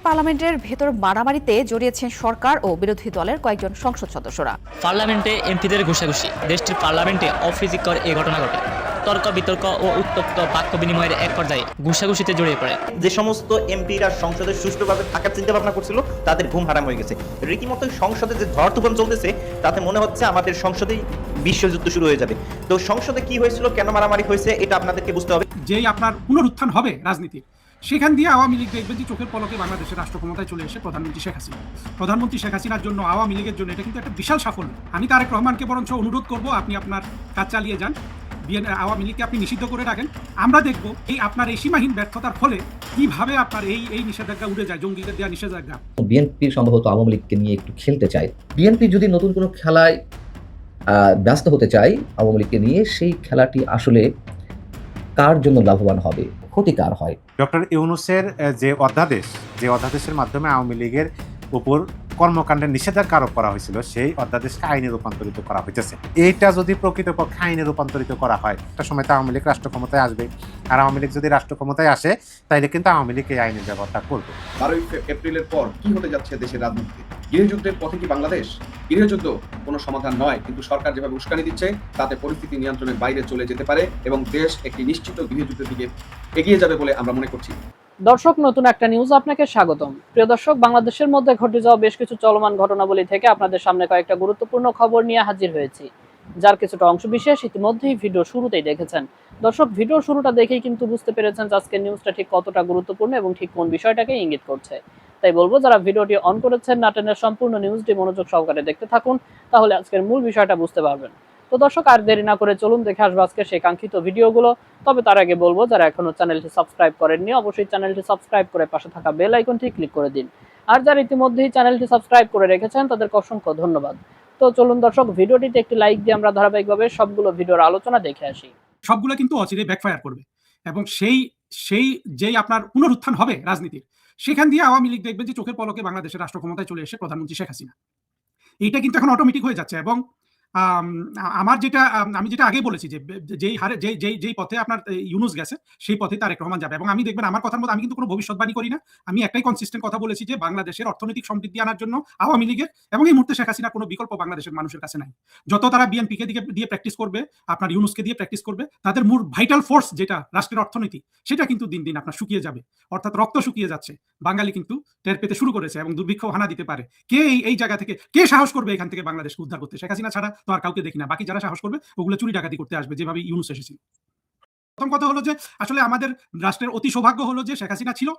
পার্লামেন্টের ভেতর মারামারিতে জড়িয়েছেন সরকার ও বিরোধী দলের কয়েকজন সংসদ সদস্যরা। পার্লামেন্টে এমপিদের ঘুষাঘুষি। দেশটির পার্লামেন্টে অপ্রীতিকর এই ঘটনা ঘটে। তর্ক বিতর্ক ও উত্তপ্ত বাক্য বিনিময়ের এক পর্যায়ে ঘুষাঘুষিতে জড়িয়ে পড়ে। যে সমস্ত এমপিরা সংসদে সুষ্ঠুভাবে থাকার চিন্তা ভাবনা করছিল তাদের ঘুম হারাম হয়ে গেছে। রীতিমতো সংসদে যে ঝড় তুফান চলতেছে তাতে মনে হচ্ছে আমাদের সংসদেই বিশ্বযুদ্ধ শুরু হয়ে যাবে। তো সংসদে কি হয়েছিল, কেন মারামারি হয়েছে, এটা আপনাদেরকে বুঝতে হবে। যেই আপনার পুনরুত্থান হবে রাজনীতির, সেখান দিয়ে আওয়ামী লীগ দেখবেন যে চোখের পলকে বাংলাদেশের রাষ্ট্র ক্ষমতায় চলে এসে প্রধানমন্ত্রী শেখ হাসিনার জন্য, আওয়ামী লীগের জন্য এটা কিন্তু একটা বিশাল সাফল্য। আমি তারেক রহমানকে বরঞ্চ অনুরোধ করব, আপনি আপনার কাজ চালিয়ে যান, আওয়ামী লীগকে আপনি নিষিদ্ধ করে রাখেন। আমরা দেখব এই আপনার এই সীমাহীন ব্যর্থতার ফলে কিভাবে আপনার এই নিষেধাজ্ঞা উড়ে যায়, জঙ্গিদের দেওয়া নিষেধাজ্ঞা। বিএনপি সম্ভবত আওয়ামী লীগকে নিয়ে একটু খেলতে চায়। বিএনপি যদি নতুন কোনো খেলায় ব্যস্ত হতে চায় আওয়ামী লীগকে নিয়ে, সেই খেলাটি আসলে কার জন্য লাভবান হবে, ক্ষতিকার হয়। ডক্টর ইউনূসের যে অধ্যাদেশের মাধ্যমে আওয়ামী লীগের উপর কর্মকাণ্ডের নিষেধাজ্ঞা আরোপ করা হয়েছিল, সেই অধ্যাদেশকে আইনে রূপান্তরিত করা হয়েছে। এইটা যদি প্রকৃতপক্ষে আইনে রূপান্তরিত করা হয়, একটা সময় তো আওয়ামী লীগ রাষ্ট্র ক্ষমতায় আসবে। আর আওয়ামী লীগ যদি রাষ্ট্র ক্ষমতায় আসে, তাইলে কিন্তু আওয়ামী লীগ এই আইনের ব্যবহারটা করবে। 12 এপ্রিলের পর কি হতে যাচ্ছে দেশের রাজনীতিতে? গৃহযুদ্ধের পথে কি বাংলাদেশ? গৃহযুদ্ধ কোনো সমাধান নয়, কিন্তু সরকার যেভাবে উস্কানি দিচ্ছে তাতে পরিস্থিতি নিয়ন্ত্রণের বাইরে চলে যেতে পারে এবং দেশ একটি নিশ্চিত গৃহযুদ্ধের দিকে এগিয়ে যাবে বলে আমরা মনে করছি। দর্শক, নতুন একটা নিউজ আপনাকে স্বাগতম। প্রিয় দর্শক, বাংলাদেশের মধ্যে ঘটে যাওয়া বেশ কিছু চলমান ঘটনাবলী থেকে আপনাদের সামনে কয়েকটা গুরুত্বপূর্ণ খবর নিয়ে হাজির হয়েছি, যার কিছুটা অংশবিশেষ ইতিমধ্যেই ভিডিও শুরুতেই দেখেছেন। দর্শক, ভিডিও শুরুটা দেখেই কিন্তু বুঝতে পেরেছেন যে আজকের নিউজটা ঠিক কতটা গুরুত্বপূর্ণ এবং ঠিক কোন বিষয়টাকে ইঙ্গিত করছে। তাই বলবো, যারা ভিডিওটি অন করেছেন না টেনে সম্পূর্ণ নিউজটি মনোযোগ সহকারে দেখতে থাকুন, তাহলে আজকের মূল বিষয়টা বুঝতে পারবেন। তো দর্শক, আর দেরি না করে চলুন দেখে আসবো আজকে সেই কাঙ্ক্ষিত ভিডিওগুলো। তবে তার আগে বলবো, যারা এখনো চ্যানেলটি সাবস্ক্রাইব করেননি, অবশ্যই চ্যানেলটি সাবস্ক্রাইব করে পাশে থাকা বেল আইকনটি ক্লিক করে দিন। আর যারা ইতিমধ্যেই চ্যানেলটি সাবস্ক্রাইব করে রেখেছেন তাদেরকে অসংখ্য ধন্যবাদ। তো চলুন দর্শক, ভিডিওটিতে একটি লাইক দিয়ে আমরা ধারাবাহিকভাবে সবগুলো ভিডিওর আলোচনা দেখে আসি। সবগুলো কিন্তু অচিরে ব্যাকফায়ার করবে এবং সেই যেই আপনার পুনরুত্থান হবে রাজনীতির, সেখান দিয়ে আওয়ামী লীগ দেখবেন যে চোখের পলকে বাংলাদেশের রাষ্ট্র ক্ষমতায় চলে এসে প্রধানমন্ত্রী শেখ হাসিনা। এইটা কিন্তু এখন অটোমেটিক হয়ে যাচ্ছে এবং আমি যেটা আগে বলেছি যে যেই হারে যেই পথে আপনার ইউনূস গেছে, সেই পথে তারেক রহমান যাবে। এবং আমি দেখবেন আমার কথার মধ্যে আমি কিন্তু কোনো ভবিষ্যৎবাণী করি না। আমি একটাই কনসিস্টেন্ট কথা বলেছি যে বাংলাদেশের অর্থনৈতিক সমৃদ্ধি আনার জন্য আওয়ামী লীগের এবং এই মুহূর্তে শেখ হাসিনার কোনো বিকল্প বাংলাদেশের মানুষের কাছে নাই। যত তারা বিএনপিকে দিয়ে প্র্যাকটিস করবে, আপনার ইউনূসকে দিয়ে প্র্যাকটিস করবে, তাদের মূল ভাইটাল ফোর্স যেটা রাষ্ট্রের অর্থনীতি, সেটা কিন্তু দিন দিন আপনার শুকিয়ে যাবে, অর্থাৎ রক্ত শুকিয়ে যাচ্ছে। বাঙালি কিন্তু টের পেতে শুরু করেছে এবং দুর্ভিক্ষ হানা দিতে পারে। কে এই জায়গা থেকে কে সাহস করবে এখান থেকে বাংলাদেশকে উদ্ধার করতে? শেখ হাসিনা ছাড়া তো আর কাউকে দেখি না। বাকি যারা সাহস করবে ওগুলো চুরি ডাকাতি করতে আসবে, যেভাবে ইউনূস এসেছিল। প্রথম কথা হলো যে আসলে আমাদের রাষ্ট্রের অতি সৌভাগ্য হলো যে শেখ হাসিনা ছিল,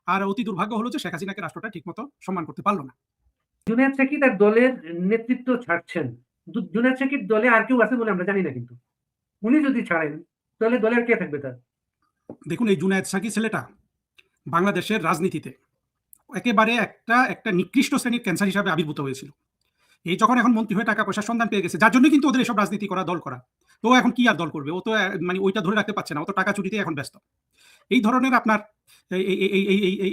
আর অতি দুর্ভাগ্য হলো যে শেখ হাসিনাকে রাষ্ট্রটা ঠিকমতো সম্মান করতে পারলো না। জুনায়েদ সাকিব তার দলের নেতৃত্ব ছাড়ছেন। জুনায়েদ সাকিব দলে আর কেউ আছে বলে আমরা জানি না, কিন্তু উনি যদি ছাড়েন তাহলে দলের কে থাকবে তার? দেখুন, এই জুনায়েদ সাকিব ছেলেটা বাংলাদেশের রাজনীতিতে একেবারে একটা নিকৃষ্ট শ্রেণীর ক্যান্সার হিসাবে আবির্ভূত হয়েছিল। এই যখন এখন মন্ত্রী হয়ে টাকা পয়সার সন্ধান পেয়ে গেছে, যার জন্য কিন্তু ওদের এসব রাজনীতি করা, দল করা। তো এখন কি আর দল করবে? ও তো মানে ওইটা ধরে রাখতে পারছে না, ও তো টাকা চুরিতে এখন ব্যস্ত। এই ধরনের আপনার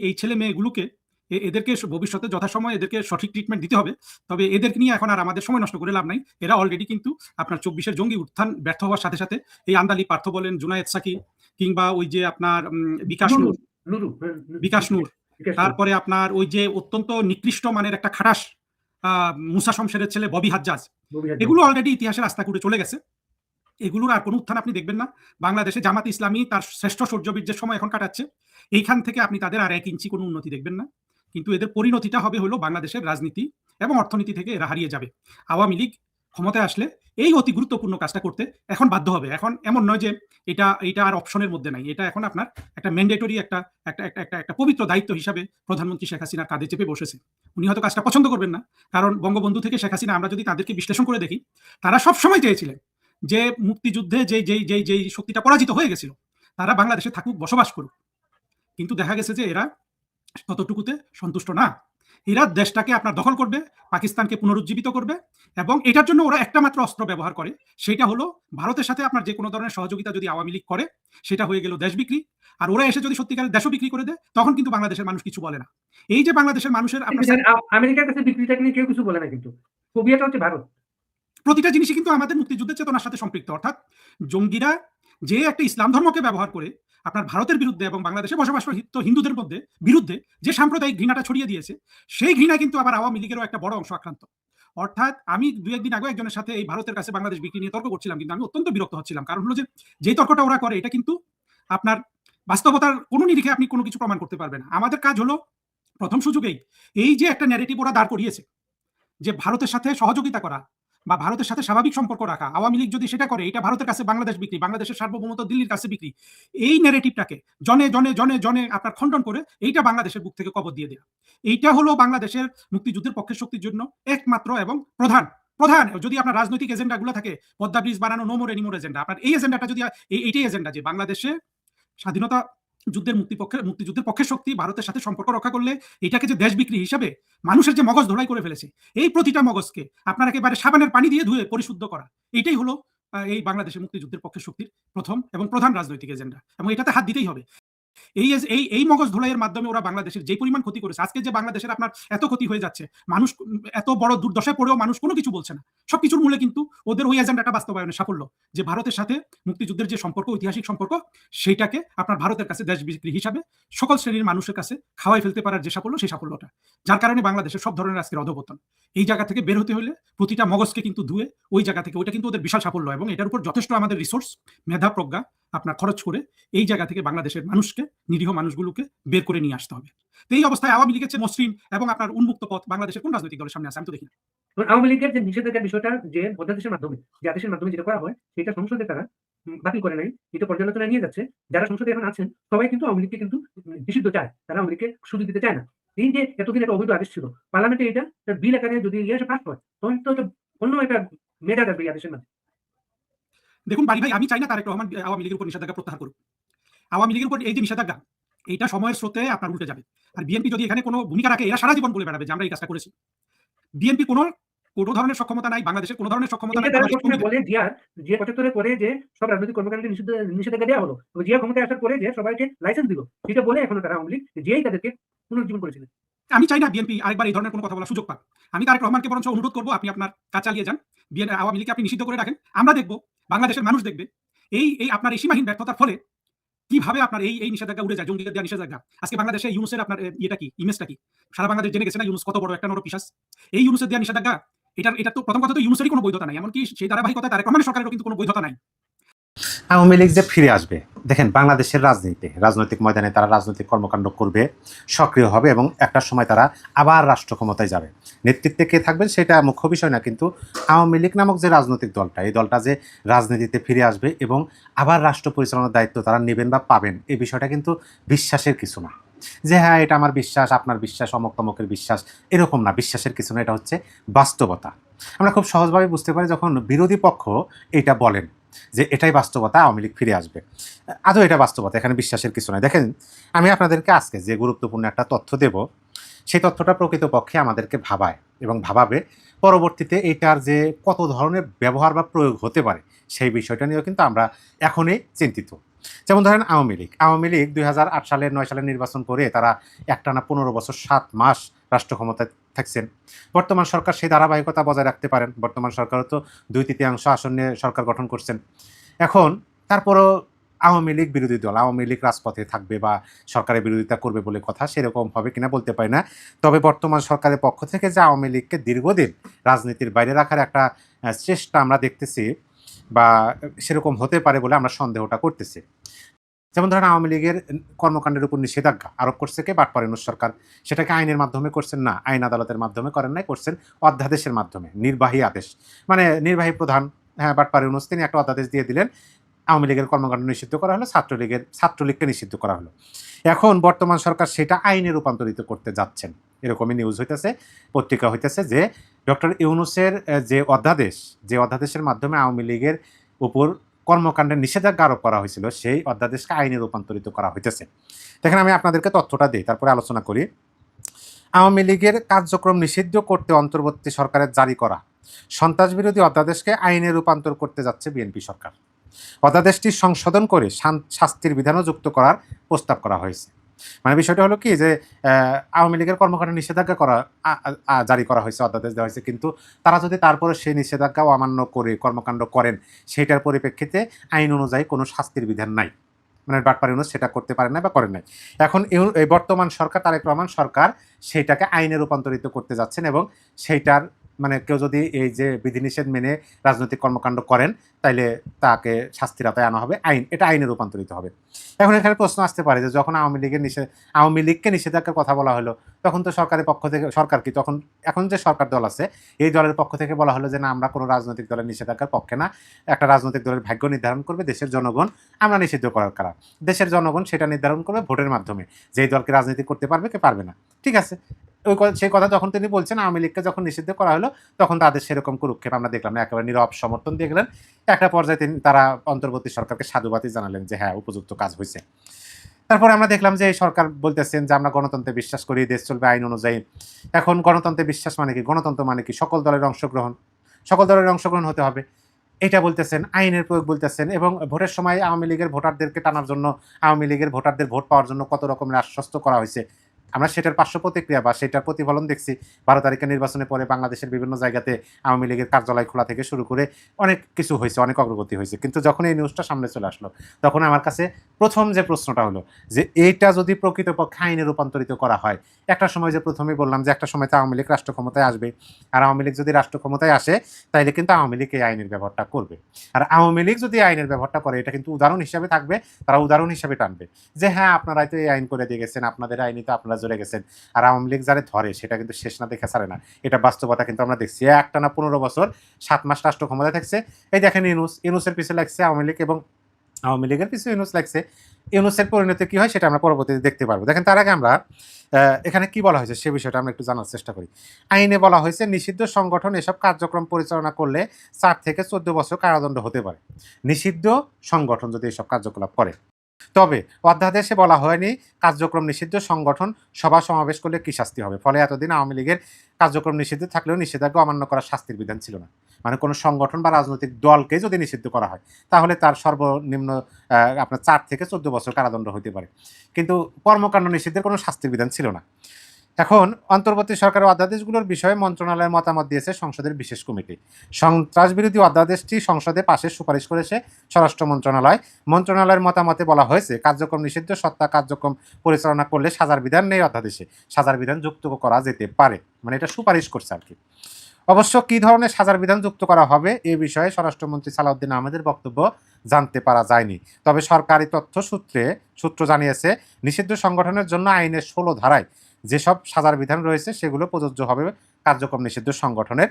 এই ছেলে মেয়েগুলোকে এদেরকে ভবিষ্যতে যথাসময়ে এদেরকে সঠিক ট্রিটমেন্ট দিতে হবে। তবে এদেরকে নিয়ে এখন আর আমাদের সময় নষ্ট করে লাভ নাই। এরা অলরেডি কিন্তু আপনার 24-এর জঙ্গি উত্থান ব্যর্থ হওয়ার সাথে সাথে এই আন্দালি পার্থ বলেন, জুনায়েদ সাকিব, কিংবা ওই যে আপনার বিকাশ নূর, তারপরে আপনার ওই যে অত্যন্ত নিকৃষ্ট মানের একটা খাটাস মুসা শমশেরের ছেলে ববি হাজ্জাজ, এগুলো অলরেডি ইতিহাসের আস্থা করে চলে গেছে। এগুলোর আর কোনো উত্থান আপনি দেখবেন না। বাংলাদেশে জামাত ইসলামী তার শ্রেষ্ঠ সূর্যবীর্যের সময় এখন কাটাচ্ছে। এইখান থেকে আপনি তাদের আর 1 ইঞ্চি কোনো উন্নতি দেখবেন না। কিন্তু এদের পরিণতিটা হবে হলো বাংলাদেশের রাজনীতি এবং অর্থনীতি থেকে এরা হারিয়ে যাবে। আওয়ামী লীগ ক্ষমতায় আসলে এই অতি গুরুত্বপূর্ণ কাজটা করতে এখন বাধ্য হবে। এখন এমন নয় যে এটা আর অপশনের মধ্যে নাই। এটা এখন আপনার একটা ম্যান্ডেটরি একটা পবিত্র দায়িত্ব হিসাবে প্রধানমন্ত্রী শেখ হাসিনার কাঁধে চেপে বসেছে। উনি হয়তো কাজটা পছন্দ করবেন না, কারণ বঙ্গবন্ধু থেকে শেখ হাসিনা আমরা যদি তাদেরকে বিশ্লেষণ করে দেখি, তারা সবসময় চেয়েছিলেন যে মুক্তিযুদ্ধে যেই শক্তিটা পরাজিত হয়ে গেছিল তারা বাংলাদেশে থাকুক, বসবাস করুক। কিন্তু দেখা গেছে যে এরা ততটুকুতে সন্তুষ্ট না। এরা দেশটাকে আপনার দখল করবে, পাকিস্তানকে পুনরুজ্জীবিত করবে, এবং এটার জন্য ওরা একটা মাত্র অস্ত্র ব্যবহার করে, সেটা হলো ভারতের সাথে আপনার যে কোনো ধরনের সহযোগিতা যদি আওয়ামী লীগ করে, সেটা হয়ে গেল দেশ বিক্রি। আর ওরা এসে যদি সত্যিকারের দেশও বিক্রি করে দেয়, তখন কিন্তু বাংলাদেশের মানুষ কিছু বলে না। এই যে বাংলাদেশের মানুষের আমেরিকার কাছে বিক্রিটাকে নিয়ে কেউ কিছু বলে না, কিন্তু ফোবিয়াটা হচ্ছে ভারত। প্রতিটা জিনিসই কিন্তু আমাদের মুক্তিযুদ্ধের চেতনার সাথে সম্পৃক্ত। অর্থাৎ জঙ্গিরা যে একটা ইসলাম ধর্মকে ব্যবহার করে আপনার ভারতের বিরুদ্ধে এবং বাংলাদেশে বসবাসরত হিন্দুদের মধ্যে বিরুদ্ধে যে সাম্প্রদায়িক ঘৃণাটা ছড়িয়ে দিয়েছে, সেই ঘৃণা কিন্তু আবার আওয়ামী লীগেরও একটা বড় অংশ আক্রান্ত। অর্থাৎ আমি 2-1 দিন আগে একজনের সাথে এই ভারতের কাছে বাংলাদেশ বিক্রি নিয়ে তর্ক করছিলাম, কিন্তু আমি অত্যন্ত বিরক্ত হচ্ছিলাম। কারণ হলো যে তর্কটা ওরা করে, এটা কিন্তু আপনার বাস্তবতার কোনো নিরিখে আপনি কোনো কিছু প্রমাণ করতে পারবেন না। আমাদের কাজ হলো প্রথম সুযোগেই এই যে একটা ন্যারেটিভ ওরা দাঁড় করিয়েছে যে ভারতের সাথে সহযোগিতা করা বা ভারতের সাথে স্বাভাবিক সম্পর্ক রাখা, আওয়ামী লীগ যদি সেটা করে, এটা ভারতের কাছে বাংলাদেশ বিক্রি, বাংলাদেশের সার্বভৌমত্ব দিল্লির কাছে বিক্রি, এই ন্যারেটিভটাকে জনে জনে জনে জনে আপনার খণ্ডন করে এইটা বাংলাদেশের বুক থেকে কবর দিয়ে দেওয়া, এইটা হলো বাংলাদেশের মুক্তিযুদ্ধের পক্ষের শক্তির জন্য একমাত্র এবং প্রধান যদি আপনার রাজনৈতিক এজেন্ডাগুলো থাকে, পদ্মা ব্রিজ বানানো, নো মোর এনিমোর এজেন্ডা, আপনার এই এজেন্ডাটা যদি এইটাই এজেন্ডা যে বাংলাদেশে স্বাধীনতা যুদ্ধের মুক্তিযুদ্ধের পক্ষের শক্তি ভারতের সাথে সম্পর্ক রক্ষা করলে এটাকে যে দেশ বিক্রি হিসাবে মানুষের যে মগজ ধোলাই করে ফেলেছে, এই প্রতিটা মগজকে আপনার একেবারে সাবানের পানি দিয়ে ধুয়ে পরিশুদ্ধ করা, এইটাই হলো এই বাংলাদেশের মুক্তিযুদ্ধের পক্ষের শক্তির প্রথম এবং প্রধান রাজনৈতিক এজেন্ডা, এবং এটাতে হাত দিতেই হবে। এই মগজ ধোলাইয়ের মাধ্যমে ওরা বাংলাদেশের যে পরিমাণ ক্ষতি করেছে, আজকে যে বাংলাদেশের আপনার এত ক্ষতি হয়ে যাচ্ছে, মানুষ এত বড় দুর্দশায় পড়েও মানুষ কোনো কিছু বলছে না, সবকিছুর মূলে কিন্তু ওদের ওই এজেন্ডাটা বাস্তবায়নের সাফল্য, যে ভারতের সাথে মুক্তিযুদ্ধের যে সম্পর্ক, ঐতিহাসিক সম্পর্ক, সেইটাকে আপনার ভারতের কাছে দেশ বিক্রি হিসাবে সকল শ্রেণীর মানুষের কাছে খাওয়াই ফেলতে পারার যে সাফল্য, সেই সাফল্যটা, যার কারণে বাংলাদেশের সব ধরনের আজকের অধঃপতন। এই জায়গা থেকে বের হতে হলে প্রতিটা মগজকে কিন্তু ধুয়ে ওই জায়গা থেকে, ওইটা কিন্তু ওদের বিশাল সাফল্য, এবং এটার উপর যথেষ্ট আমাদের রিসোর্স, মেধা, প্রজ্ঞা আপনার খরচ করে এই জায়গা থেকে বাংলাদেশের মানুষকে, নিরীহ মানুষগুলোকে বের করে নিয়ে আসতে হবে। তো এই অবস্থায় আওয়ামী লীগের চেয়ে মসৃণ এবং আপনার উন্মুক্ত পথ বাংলাদেশের কোন রাজনৈতিক দলের সামনে আছে? আমি তো দেখি না। আওয়ামী লীগের যে নিষেধাজ্ঞার বিষয়টা, যে অধ্যাদেশের মাধ্যমে, যে আদেশের মাধ্যমে যেটা করা হয়, সেটা সংসদে তারা বাতিল করে নাই, এটা পর্যালোচনায় নিয়ে যাচ্ছে। যারা সংসদে এখন আছেন সবাই কিন্তু আওয়ামী লীগকে কিন্তু নিষিদ্ধ চায়, তারা আওয়ামী লীগকে সুযোগ দিতে চায় না। এই যে এতদিন একটা অবৈধ আদেশ ছিল, পার্লামেন্টে এটা বিল আকারে যদি পাস হয়, তখন তো অন্য একটা মেধা থাকবে এই আদেশের মাধ্যমে। দেখুন বাড়ি ভাই, আমি চাই না তারেক রহমান আওয়ামী লীগের উপর নিষেধাজ্ঞা প্রত্যাহার করুক। আওয়ামী লীগের উপর এই যে নিষেধাজ্ঞা, এইটা সময়ের স্রোতে আপনার উল্টে যাবে। আর বিএনপি যদি এখানে কোনো ভূমিকা রাখে, এরা সারা জীবন বলে বেড়াবে যে আমরা এই কাজটা করেছি। বিএনপি কোনো ধরনের সক্ষমতা নাই, বাংলাদেশের কোনো ধরনের সক্ষমতা নাই। তারা সবসময় বলে যে ৭৫ পরে যে সব রাজনৈতিক কর্মকাণ্ডে নিষেধাজ্ঞা দেওয়া হলো, জিয়া ক্ষমতায় আসার পরে যে সবাইকে লাইসেন্স দিল, সেটা বলে এখনো তারা আওয়ামী লীগ জিয়াই তাদেরকে পুনর্জীবন করেছিলেন। আমি চাই না বিএনপি আরেকবার এই ধরনের কোনো কথা বলার সুযোগ পাক। আমি তারেক রহমানকে বরঞ্চ অনুরোধ করবো, আপনি আপনার কাজ চালিয়ে যান, আওয়ামী লীগকে আপনি নিষিদ্ধ করে রাখেন। আমরা দেখবো, বাংলাদেশের মানুষ দেখবে এই আপনার এই সীমাহীন ব্যর্থতার ফলে কিভাবে আপনার এই নিষেধাজ্ঞা উড়ে যায়, জঙ্গিদের দেওয়া নিষেধাজ্ঞা। আজকে বাংলাদেশে ইউনুসের আপনার ইয়েটা কি, ইমেজটা কি, সারা বাংলাদেশ জেনে গেছে না ইউনুস কত বড় একটা নরপিশাচ। এই ইউনুসের দেওয়া নিষেধাজ্ঞা, এটা তো প্রথম কথা তো ইউনুসেরই কোনো বৈধতা নাই, এমনকি সেই ধারাবাহিকতায় তারেক রহমানের সরকারেরও কিন্তু কোনো বৈধতা নাই। আওয়ামী লীগ যে ফিরে আসবে, দেখেন বাংলাদেশের রাজনৈতিক ময়দানে তারা রাজনৈতিক কর্মকাণ্ড করবে, সক্রিয় হবে, এবং একটা সময় তারা আবার রাষ্ট্র ক্ষমতায় যাবে। নেতৃত্বে কে থাকবেন সেটা মুখ্য বিষয় না, কিন্তু আওয়ামী লীগ নামক যে রাজনৈতিক দলটা, এই দলটা যে রাজনীতিতে ফিরে আসবে এবং আবার রাষ্ট্র পরিচালনার দায়িত্ব তারা নেবেন বা পাবেন, এই বিষয়টা কিন্তু বিশ্বাসের কিছু না, যে হ্যাঁ এটা আমার বিশ্বাস, আপনার বিশ্বাস, অমুক তমকের বিশ্বাস, এরকম না। বিশ্বাসের কিছু না, এটা হচ্ছে বাস্তবতা। আমরা খুব সহজভাবে বুঝতে পারি যখন বিরোধী পক্ষ এটা বলেন যে এটাই বাস্তবতা, আওয়ামী লীগ ফিরে আসবে। আদৌ এটা বাস্তবতা, এখানে বিশ্বাসের কিছু নয়। দেখেন, আমি আপনাদেরকে আজকে যে গুরুত্বপূর্ণ একটা তথ্য দেব, সেই তথ্যটা প্রকৃতপক্ষে আমাদেরকে ভাবায় এবং ভাবাবে পরবর্তীতে এটার যে কত ধরনের ব্যবহার বা প্রয়োগ হতে পারে, সেই বিষয়টা নিয়েও কিন্তু আমরা এখনই চিন্তিত। যেমন ধরেন আওয়ামী লীগ 2008 সালের 9 সালের নির্বাচন করে তারা একটানা 15 বছর 7 মাস রাষ্ট্র ক্ষমতায় থাকছেন। বর্তমান সরকার সেই ধারাবাহিকতা বজায় রাখতে পারেন। বর্তমান সরকারও তো 2/3 আসন নিয়ে সরকার গঠন করছেন। এখন তারপরও আওয়ামী লীগ বিরোধী দল, আওয়ামী লীগ রাজপথে থাকবে বা সরকারের বিরোধিতা করবে বলে কথা, সেরকম হবে কিনা বলতে পারি না। তবে বর্তমান সরকারের পক্ষ থেকে যে আওয়ামী লীগকে দীর্ঘদিন রাজনীতির বাইরে রাখার একটা চেষ্টা আমরা দেখতেছি, বা সেরকম হতে পারে বলে আমরা সন্দেহটা করতেছি। যেমন ধরেন আওয়ামী লীগের কর্মকাণ্ডের উপর নিষেধাজ্ঞা আরোপ করছে কে? বাটপাড়িনুস সরকার। সেটাকে আইনের মাধ্যমে করছেন না, আইন আদালতের মাধ্যমে করেন নাই, করছেন অধ্যাদেশের মাধ্যমে, নির্বাহী আদেশ, মানে নির্বাহী প্রধান, হ্যাঁ বাটপাড়িনুস, তিনি একটা অধ্যাদেশ দিয়ে দিলেন, আওয়ামী লীগের কর্মকাণ্ড নিষিদ্ধ করা হলো, ছাত্রলীগকে নিষিদ্ধ করা হলো। এখন বর্তমান সরকার সেটা আইনে রূপান্তরিত করতে যাচ্ছেন, এরকমই নিউজ হইতেছে, পত্রিকা হইতেছে, যে ডক্টর ইউনূসের যে অধ্যাদেশের মাধ্যমে আওয়ামী লীগের উপর কর্মকাণ্ডের নিষেধাজ্ঞা আরোপ করা হয়েছিল, সেই অধ্যাদেশকে আইনে রূপান্তরিত করা হইতেছে। দেখেন, আমি আপনাদেরকে তথ্যটা দিই, তারপরে আলোচনা করি। আওয়ামী লীগের কার্যক্রম নিষিদ্ধ করতে অন্তর্বর্তী সরকারের জারি করা সন্ত্রাসবিরোধী অধ্যাদেশকে আইনে রূপান্তর করতে যাচ্ছে বিএনপি সরকার। অধ্যাদেশটি সংশোধন করে শাস্তির বিধানও যুক্ত করার প্রস্তাব করা হয়েছে। মানে বিষয়টা হলো কি, যে আওয়ামী লীগের কর্মকাণ্ড নিষেধাজ্ঞা জারি করা হয়েছে, অধ্যাদেশ দেওয়া হয়েছে, কিন্তু তারা যদি তারপরে সেই নিষেধাজ্ঞা অমান্য করে কর্মকাণ্ড করেন, সেটার পরিপ্রেক্ষিতে আইন অনুযায়ী কোনো শাস্তির বিধান নাই। মানে ডক্টর ইউনূস সেটা করতে পারেন না বা করেন নাই। এখন এই বর্তমান সরকার, তারেক রহমান সরকার, সেইটাকে আইনে রূপান্তরিত করতে যাচ্ছেন এবং সেইটার মানে কেউ যদি এই যে বিধিনিষেধ মেনে রাজনৈতিক কর্মকাণ্ড করেন তাইলে তাকে শাস্তির আওতায় আনা হবে, এটা আইনে রূপান্তরিত হবে। এখন এখানে প্রশ্ন আসতে পারে যে যখন আওয়ামী লীগকে নিষেধাজ্ঞার কথা বলা হলো, তখন তো সরকারের পক্ষ থেকে, সরকার কি তখন, এখন যে সরকার দল আছে এই দলের পক্ষ থেকে বলা হলো যে না, আমরা কোনো রাজনৈতিক দলের নিষেধাজ্ঞার পক্ষে না, একটা রাজনৈতিক দলের ভাগ্য নির্ধারণ করবে দেশের জনগণ, আমরা নিষিদ্ধ করার কারা, দেশের জনগণ সেটা নির্ধারণ করবে ভোটের মাধ্যমে যে এই দলকে রাজনীতি করতে পারবে কি পারবে না। ঠিক আছে, সেই কথা যখন তিনি বলছেন আওয়ামী লীগকে যখন নিষিদ্ধ করা হলো তখন তাদের সেরকম কুরুক্ষেপ আমরা দেখলাম না, একেবারে নীরব সমর্থন দিয়ে গেলেন। একটা পর্যায়ে তারা অন্তর্বর্তী সরকারকে সাধুবাদই জানালেন যে হ্যাঁ, উপযুক্ত কাজ হয়েছে। তারপরে আমরা দেখলাম যে এই সরকার বলতেছেন যে আমরা গণতন্ত্রে বিশ্বাস করি, দেশ চলবে আইন অনুযায়ী। এখন গণতন্ত্রে বিশ্বাস মানে কি? গণতন্ত্র মানে কি? সকল দলের অংশগ্রহণ হতে হবে, এটা বলতেছেন। আইনের প্রয়োগ বলতেছেন এবং ভোটের সময় আওয়ামী লীগের ভোটারদেরকে টানার জন্য, আওয়ামী লীগের ভোটারদের ভোট পাওয়ার জন্য কত রকমের আশ্বস্ত করা হয়েছে। আমরা সেটার পার্শ্ব প্রতিক্রিয়া বা সেটার প্রতিফলন দেখছি। 12 তারিখের নির্বাচনের পরে বাংলাদেশের বিভিন্ন জায়গাতে আওয়ামী লীগের কার্যালয় খোলা থেকে শুরু করে অনেক কিছু হয়েছে, অনেক অগ্রগতি হয়েছে। কিন্তু যখন এই নিউজটা সামনে চলে আসলো তখন আমার কাছে প্রথম যে প্রশ্নটা হলো যে এইটা যদি প্রকৃতপক্ষে আইনে রূপান্তরিত করা হয়, একটা সময় যে প্রথমেই বললাম যে একটা সময় তো আওয়ামী লীগ রাষ্ট্র ক্ষমতায় আসবে, আর আওয়ামী লীগ যদি রাষ্ট্র ক্ষমতায় আসে তাইলে কিন্তু আওয়ামী লীগ এই আইনের ব্যবহারটা করবে। আর আওয়ামী লীগ যদি আইনের ব্যবহারটা করে এটা কিন্তু উদাহরণ হিসাবে থাকবে, তারা উদাহরণ হিসাবে টানবে যে হ্যাঁ, আপনারাই তো এই আইন করে দিয়ে গেছেন, আপনাদের আইনই তো আপনারা জড়ে গেছেন। আর আওয়ামী লীগ যারা ধরে সেটা কিন্তু শেষ না দেখে ছাড়ে না, এটা বাস্তবতা কিন্তু আমরা দেখছি। একটানা 15 বছর 7 মাস রাষ্ট্র ক্ষমতায় থাকছে। এই দেখেন ইউনূসের পিছিয়ে লাগছে আওয়ামী লীগ এবং আওয়ামী লীগের পিছনে ইউনূস লাগছে। ইউনূসের পরিণতি কি হয় সেটা আমরা পরবর্তীতে দেখতে পারবো। দেখেন, তার আগে আমরা এখানে কি বলা হয়েছে সে বিষয়টা আমরা একটু জানার চেষ্টা করি। আইনে বলা হয়েছে নিষিদ্ধ সংগঠন এসব কার্যক্রম পরিচালনা করলে 4 থেকে 14 বছর কারাদণ্ড হতে পারে, নিষিদ্ধ সংগঠন যদি এসব কার্যকলাপ করে। তবে অধ্যাদেশে বলা হয়নি কার্যক্রম নিষিদ্ধ সংগঠন সভা সমাবেশ করলে কি শাস্তি হবে। ফলে এতদিন আওয়ামী লীগের কার্যক্রম নিষিদ্ধ থাকলেও নিষেধাজ্ঞা অমান্য করার শাস্তির বিধান ছিল না। মানে কোনো সংগঠন বা রাজনৈতিক দলকে যদি নিষিদ্ধ করা হয় তাহলে তার সর্বনিম্ন আপনার 4 থেকে 14 বছর কারাদণ্ড হতে পারে, কিন্তু কর্মকাণ্ড নিষিদ্ধের কোনো শাস্তির বিধান ছিল না। এখন অন্তর্বর্তী সরকারের অধ্যাদেশগুলোর বিষয়ে মন্ত্রণালয়ের মতামত দিয়েছে সংসদের বিশেষ কমিটি। সন্ত্রাস বিরোধী অধ্যাদেশটি সংসদে পাশের সুপারিশ করেছে স্বরাষ্ট্র মন্ত্রণালয়। মন্ত্রণালয়ের মতামতে বলা হয়েছে কার্যক্রম নিষিদ্ধ সত্তা কার্যক্রম পরিচালনা করলে সাজার বিধান নেই অধ্যাদেশে, সাজার বিধান যুক্ত করা যেতে পারে, মানে এটা সুপারিশ করছে আর কি। অবশ্য কী ধরনের সাজার বিধান যুক্ত করা হবে এ বিষয়ে স্বরাষ্ট্রমন্ত্রী সালাউদ্দিন আহমেদের বক্তব্য জানতে পারা যায়নি। তবে সরকারি সূত্র জানিয়েছে নিষিদ্ধ সংগঠনের জন্য আইনের 16 ধারায় যেসব সাজার বিধান রয়েছে সেগুলো প্রযোজ্য হবে কার্যক্রম নিষিদ্ধ সংগঠনের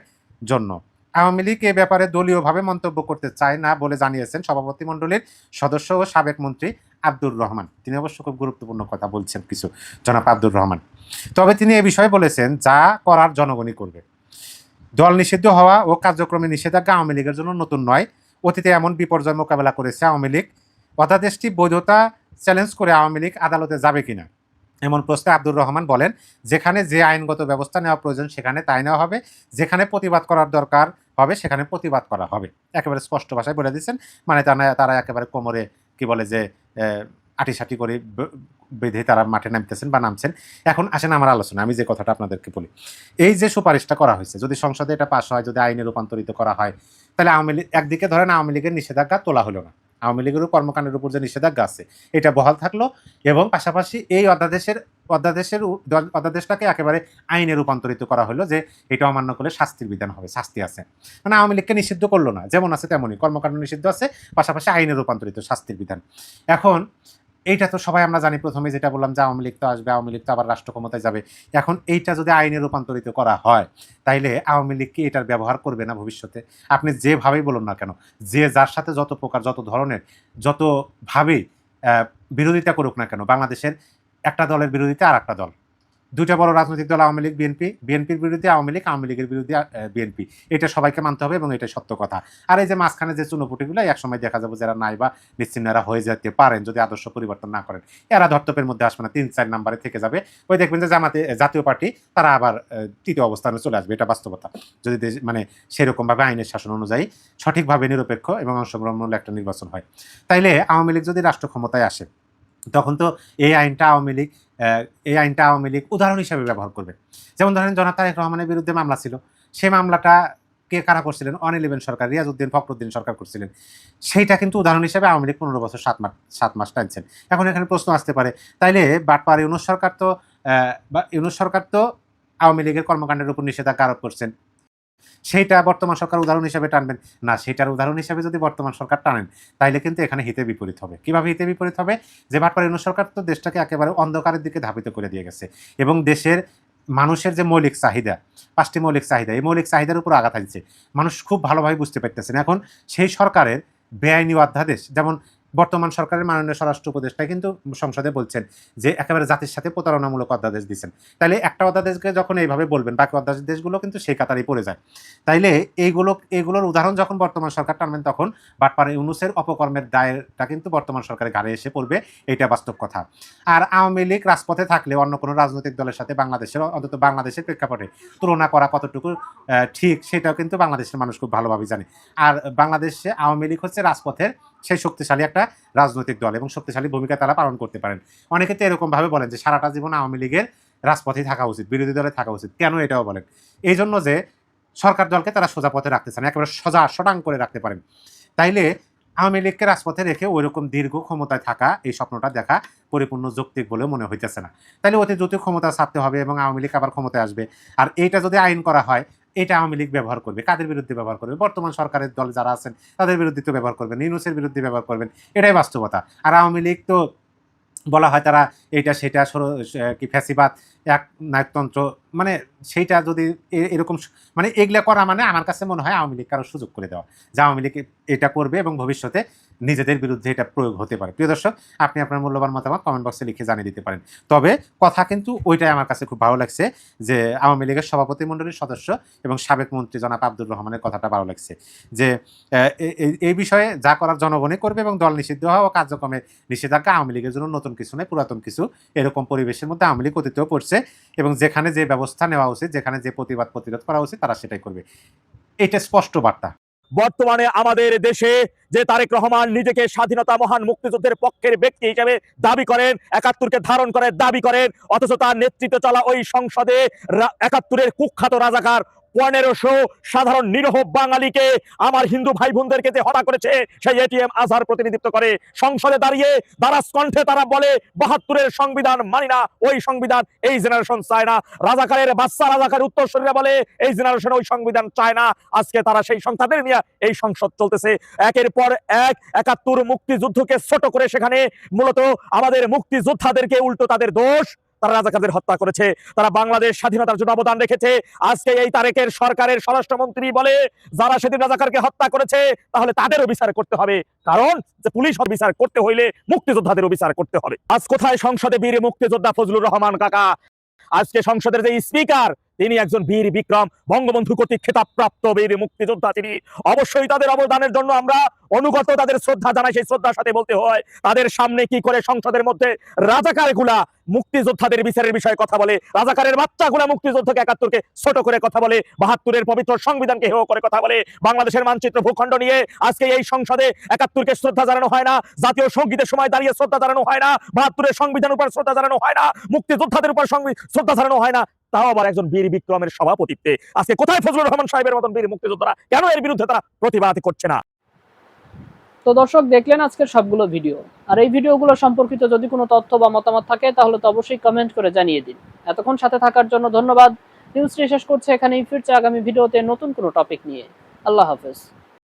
জন্য। আওয়ামী লীগ এ ব্যাপারে দলীয়ভাবে মন্তব্য করতে চায় না বলে জানিয়েছেন সভাপতিমণ্ডলীর সদস্য ও সাবেক মন্ত্রী আব্দুর রহমান। তিনি অবশ্য খুব গুরুত্বপূর্ণ কথা বলছেন কিছু, জনাব আব্দুর রহমান। তবে তিনি এ বিষয়ে বলেছেন যা করার জনগণই করবে। দল নিষিদ্ধ হওয়া ও কার্যক্রমে নিষেধাজ্ঞা আওয়ামী লীগের জন্য নতুন নয়, অতীতে এমন বিপর্যয় মোকাবেলা করেছে আওয়ামী লীগ। অধ্যাদেশটি বৈধতা চ্যালেঞ্জ করে আওয়ামী লীগ আদালতে যাবে কিনা এমন প্রশ্নে আব্দুর রহমান বলেন, যেখানে যে আইনগত ব্যবস্থা নেওয়া প্রয়োজন সেখানে তাই নেওয়া হবে, যেখানে প্রতিবাদ করার দরকার হবে সেখানে প্রতিবাদ করা হবে। একেবারে স্পষ্ট ভাষায় বলে দিচ্ছেন, মানে তারা একেবারে কোমরে কি বলে যে আটিসাটি করে বেঁধে তারা মাঠে নামতেছেন বা নামছেন। এখন আসেন আমার আলোচনা, আমি যে কথাটা আপনাদেরকে বলি, এই যে সুপারিশটা করা হয়েছে যদি সংসদে এটা পাস হয়, যদি আইনে রূপান্তরিত করা হয়, তাহলে আওয়ামী লীগ একদিকে ধরেন আওয়ামী লীগের নিষেধাজ্ঞা তোলা হলো না, আওয়ামী লীগেরও কর্মকাণ্ডের উপর যে নিষেধাজ্ঞা আছে এটা বহাল থাকলো এবং পাশাপাশি এই অধ্যাদেশটাকে একেবারে আইনে রূপান্তরিত করা হলো যে এটা অমান্য করলে শাস্তির বিধান হবে, শাস্তি আছে। মানে আওয়ামী লীগকে নিষিদ্ধ করলো না, যেমন আছে তেমনই কর্মকাণ্ড নিষিদ্ধ আছে, পাশাপাশি আইনে রূপান্তরিত শাস্তির বিধান। এখন এইটা তো সবাই আমরা জানি, প্রথমে যেটা বললাম যে আওয়ামী লীগ তো আসবে, আওয়ামী লীগ তো আবার রাষ্ট্র ক্ষমতায় যাবে। এখন এইটা যদি আইনে রূপান্তরিত করা হয় তাইলে আওয়ামী লীগ কি এটার ব্যবহার করবে না ভবিষ্যতে? আপনি যেভাবেই বলুন না কেন, যে যার সাথে যত প্রকার যত ধরনের যতভাবেই বিরোধিতা করুক না কেন, বাংলাদেশের একটা দলের বিরোধিতা আর একটা দল, দুইটা বড় রাজনৈতিক দল আওয়ামী লীগ বিএনপি, বিএনপির বিরুদ্ধে আওয়ামী লীগ, আওয়ামী লীগের বিরুদ্ধে বিএনপি, এটা সবাইকে মানতে হবে এবং এটা সত্য কথা। আর এই যে মাঝখানে যে চুনোপুটিগুলো একসময় দেখা যাবে যারা নাই বা নিশ্চিন্নরা হয়ে যেতে পারেন যদি আদর্শ পরিবর্তন না করেন, এরা ধর্তব্যের মধ্যে আসবে না, 3-4 নম্বরে থেকে যাবে। ওই দেখবেন যে জাতীয় পার্টি তারা আবার তৃতীয় অবস্থানে চলে আসবে, এটা বাস্তবতা। যদি মানে সেরকমভাবে আইনের শাসন অনুযায়ী সঠিকভাবে নিরপেক্ষ এবং অংশগ্রহণমূলক একটা নির্বাচন হয়, তাইলে আওয়ামী লীগ যদি রাষ্ট্র ক্ষমতায় আসে তখন তো এই আইনটা আওয়ামী লীগ উদাহরণ হিসাবে ব্যবহার করবে। যেমন ধরেন জনাব তারেক রহমানের বিরুদ্ধে মামলা ছিল, সেই মামলাটা কে কারা করছিলেন? অন 11 সরকার, রিয়াজউদ্দিন ফখরুদ্দিন সরকার করছিলেন। সেইটা কিন্তু উদাহরণ হিসেবে আওয়ামী লীগ 15 বছর 7 মাস টানছেন। এখন এখানে প্রশ্ন আসতে পারে, তাইলে বাটপার ইউনূস সরকার তো আওয়ামী লীগের কর্মকাণ্ডের উপর নিষেধাজ্ঞা আরোপ করছেন, সেইটা বর্তমান সরকার উদাহরণ হিসেবে টানবেন না? সেটার উদাহরণ হিসেবে যদি বর্তমান সরকার টানেন, তাইলে কিন্তু এখানে হিতে বিপরীত হবে। কিভাবে হিতে বিপরীত হবে? যে বাটপার ইউনূস সরকার তো দেশটাকে একেবারে অন্ধকারের দিকে ধাবিত করে দিয়ে গেছে এবং দেশের মানুষের যে মৌলিক চাহিদা, 5টি মৌলিক চাহিদা, এই মৌলিক চাহিদার উপর আঘাত হানছে। মানুষ খুব ভালোভাবে বুঝতে পারতেছেন। এখন সেই সরকারের বেআইনি অধ্যাদেশ, যেমন বর্তমান সরকারের মাননীয় স্বরাষ্ট্র উপদেষ্টা কিন্তু সংসদে বলছেন যে একেবারে জাতির সাথে প্রতারণামূলক অধ্যাদেশ দিচ্ছেন। তাইলে একটা অধ্যাদেশকে যখন এইভাবে বলবেন, বাকি অধ্যাদেশগুলো কিন্তু সেই কাতারেই পড়ে যায়। তাইলে এইগুলোর উদাহরণ যখন বর্তমান সরকার টানবেন, তখন বাটপার ইউনূসের অপকর্মের দায়টা কিন্তু বর্তমান সরকারের ঘাড়ে এসে পড়বে, এটা বাস্তব কথা। আর আওয়ামী লীগ রাজপথে থাকলে অন্য কোনো রাজনৈতিক দলের সাথে অন্তত বাংলাদেশের প্রেক্ষাপটে তুলনা করা কতটুকু ঠিক, সেটাও কিন্তু বাংলাদেশের মানুষ খুব ভালোভাবে জানে। আর বাংলাদেশে আওয়ামী লীগ হচ্ছে রাজপথের সেই শক্তিশালী একটা রাজনৈতিক দল এবং শক্তিশালী ভূমিকা তারা পালন করতে পারেন। অনেকে তো এরকমভাবে বলেন যে সারাটা জীবন আওয়ামী লীগের রাজপথেই থাকা উচিত, বিরোধী দলে থাকা উচিত। কেন এটাও বলেন? এই জন্য যে সরকার দলকে তারা সোজা পথে রাখতে চান, একেবারে সটাং করে রাখতে পারেন। তাইলে আওয়ামী লীগকে রাজপথে রেখে ওইরকম দীর্ঘ ক্ষমতায় থাকা, এই স্বপ্নটা দেখা পরিপূর্ণ যৌক্তিক বলেও মনে হইতেছে না। তাইলে অতি দ্রুত ক্ষমতা ছাড়তে হবে এবং আওয়ামী লীগ আবার ক্ষমতায় আসবে। আর এইটা যদি আইন করা হয়, এটা আওয়ামী লীগ ব্যবহার করবে। কাদের বিরুদ্ধে ব্যবহার করবে? বর্তমান সরকারের দল যারা আছেন তাদের বিরুদ্ধে তো ব্যবহার করবেন, ইউনূসের বিরুদ্ধে ব্যবহার করবেন, এটাই বাস্তবতা। আর আওয়ামী লীগ তো বলা হয় তারা এইটা সেটা কি ফ্যাসিবাদ, এক নায়কতন্ত্র, মানে সেইটা যদি এরকম মানে এগুলা করা, মানে আমার কাছে মনে হয় আওয়ামী লীগ কারো সুযোগ করে দেওয়া, যে আওয়ামী লীগ এটা করবে এবং ভবিষ্যতে নিজেদের বিরুদ্ধে এটা প্রয়োগ হতে পারে। প্রিয় দর্শক, আপনি আপনার মূল্যবান মতামত কমেন্ট বক্সে লিখে জানিয়ে দিতে পারেন। তবে কথা কিন্তু ওইটাই আমার কাছে খুব ভালো লাগছে, যে আওয়ামী লীগের সভাপতিমণ্ডলীর সদস্য এবং সাবেক মন্ত্রী জনাব আব্দুর রহমানের কথাটা ভালো লাগছে, যে এই বিষয়ে যা করার জনগণই করবে এবং দল নিষিদ্ধ হওয়া ও কার্যক্রমে নিষেধাজ্ঞা আওয়ামী লীগের জন্য নতুন কিছু নয়, পুরাতন কিছু। এরকম পরিবেশের মধ্যে আওয়ামী লীগ অতীতেও পড়ছে এবং যেখানে যে ব্যবস্থা নেওয়া উচিত, যেখানে যে প্রতিরোধ করা উচিত, তারা সেটাই করবে। এটা স্পষ্ট বার্তা। বর্তমানে আমাদের দেশে যে তারেক রহমান নিজেকে স্বাধীনতা মহান মুক্তিযুদ্ধের পক্ষের ব্যক্তি হিসেবে দাবি করেন, ৭১কে ধারণ করে দাবি করেন, অথচ তার নেতৃত্বে চলা ওই সংসদে ৭১-এর কুখ্যাত রাজাকার ১৫০০ সাধারণ নিরীহ বাঙালিকে, আমার হিন্দু ভাই বোনদেরকে যে হত্যা করেছে, সেই এটিএম আজহার প্রতিনিধিত্ব করে সংসদে দাঁড়িয়ে দারাজ কণ্ঠে তারা বলে ৭২-এর সংবিধান মানি না, ওই সংবিধান এই জেনারেশন চায় না। রাজাকারের বাচ্চা, রাজাকারের উত্তরসূরিরা বলে এই জেনারেশন ওই সংবিধান চায় না। আজকে তারা সেই সন্তানদের নিয়ে এই সংসদ চলতেছে, একের পর এক ৭১ মুক্তিযুদ্ধকে ছোট করে সেখানে মূলত আমাদের মুক্তিযোদ্ধাদেরকে উল্টো তাদের দোষ, তারা রাজাকারদের হত্যা করেছে, তারা বাংলাদেশ স্বাধীনতার জন্য অবদান রেখেছে। আজকে এই তারেকের সরকারের স্বরাষ্ট্রমন্ত্রী বলে যারা সেদিন রাজাকারকে হত্যা করেছে তাহলে তাদেরও বিচার করতে হবে, কারণ যে পুলিশ বিচার করতে হইলে মুক্তিযোদ্ধাদেরও বিচার করতে হবে। আজ কোথায় সংসদে বীর মুক্তিযোদ্ধা ফজলুর রহমান কাকা? আজকে সংসদের যে স্পিকার, তিনি একজন বীর বিক্রম বঙ্গবন্ধু কর্তৃক খেতাবপ্রাপ্ত বীর মুক্তিযোদ্ধা। তিনি অবশ্যই তাদের অবদানের জন্য আমরা অনুগত, তাদের শ্রদ্ধা জানাই। সেই শ্রদ্ধার সাথে বলতে হয়, তাদের সামনে কি করে সংসদের মধ্যে রাজাকারগুলা মুক্তিযোদ্ধাদের বিচারের বিষয়ে কথা বলে, রাজাকারের বাচ্চাগুলা মুক্তিযোদ্ধাকে ৭১কে ছোট করে কথা বলে, ৭২-এর পবিত্র সংবিধানকে হেয় করে কথা বলে, বাংলাদেশের মানচিত্র ভূখণ্ড নিয়ে আজকে এই সংসদে ৭১কে শ্রদ্ধা জানানো হয় না, জাতীয় সঙ্গীতের সময় দাঁড়িয়ে শ্রদ্ধা জানানো হয় না, ৭২-এর সংবিধানের উপর শ্রদ্ধা জানানো হয় না, মুক্তিযোদ্ধাদের উপর শ্রদ্ধা জানানো হয় না, তাও আবার একজন বীর বিক্রমের সভাপতিত্বে। আজকে কোথায় ফজলুর রহমান সাহেবের মতন বীর মুক্তিযোদ্ধারা? কেন এর বিরুদ্ধে তারা প্রতিবাদ করছে না? তো দর্শক, দেখলেন আজকের সবগুলো ভিডিও। আর এই ভিডিওগুলো সম্পর্কিত যদি কোনো তথ্য বা মতামত থাকে তাহলে তো অবশ্যই কমেন্ট করে জানিয়ে দিন। এতক্ষণ সাথে থাকার জন্য ধন্যবাদ। নিউজটি শেষ করছে এখানেই, ফিরছে আগামী ভিডিওতে নতুন কোনো টপিক নিয়ে। আল্লাহ হাফেজ।